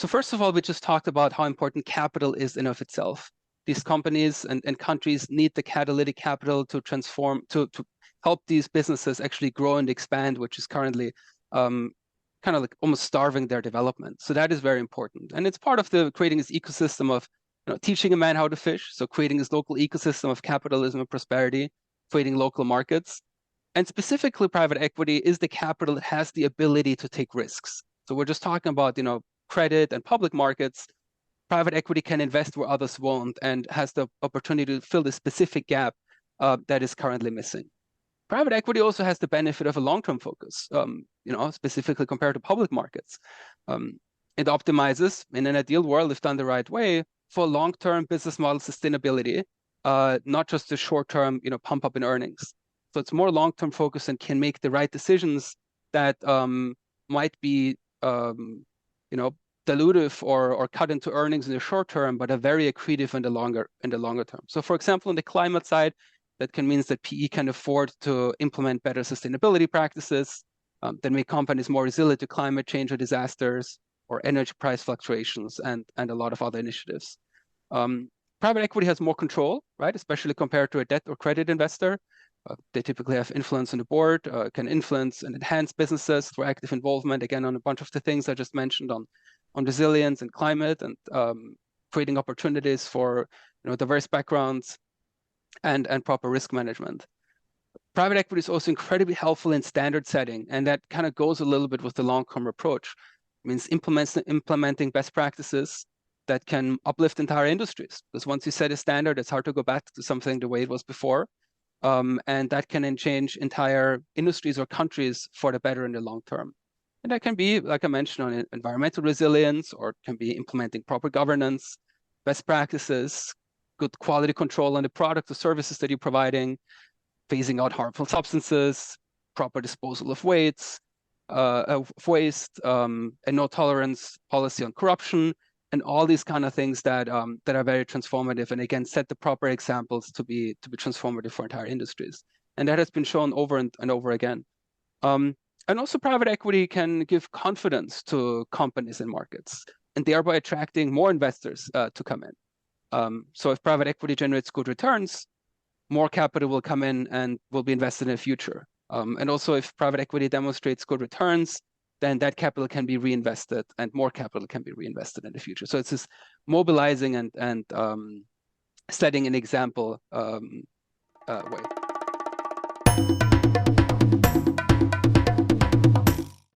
So first of all, we just talked about how important capital is in of itself. These companies and countries need the catalytic capital to transform, to help these businesses actually grow and expand, which is currently kind of like almost starving their development. So that is very important. And it's part of the creating this ecosystem of teaching a man how to fish. So creating this local ecosystem of capitalism and prosperity, creating local markets. And specifically private equity is the capital that has the ability to take risks. So we're just talking about, credit and public markets. Private equity can invest where others won't and has the opportunity to fill the specific gap that is currently missing. Private equity also has the benefit of a long-term focus, specifically compared to public markets. It optimizes, in an ideal world, if done the right way, for long-term business model sustainability, not just a short-term, pump up in earnings. So it's more long-term focus and can make the right decisions that might be, dilutive or cut into earnings in the short term, but are very accretive in the longer term. So, for example, on the climate side, that can mean that PE can afford to implement better sustainability practices that make companies more resilient to climate change or disasters or energy price fluctuations and a lot of other initiatives. Private equity has more control, right? Especially compared to a debt or credit investor. They typically have influence on the board, can influence and enhance businesses through active involvement, again, on a bunch of the things I just mentioned on resilience and climate and creating opportunities for diverse backgrounds and proper risk management. Private equity is also incredibly helpful in standard setting, and that kind of goes a little bit with the long-term approach. It means implementing best practices that can uplift entire industries. Because once you set a standard, it's hard to go back to something the way it was before. And that can then change entire industries or countries for the better in the long term. And that can be, like I mentioned, on environmental resilience, or it can be implementing proper governance, best practices, good quality control on the products or services that you're providing, phasing out harmful substances, proper disposal of waste, and no tolerance policy on corruption, and all these kind of things that are very transformative, and again set the proper examples to be transformative for entire industries. And that has been shown over and over again. And also private equity can give confidence to companies and markets, and thereby attracting more investors to come in. So if private equity generates good returns, more capital will come in and will be invested in the future. And also if private equity demonstrates good returns, then that capital can be reinvested and more capital can be reinvested in the future. So it's this mobilizing and setting an example way.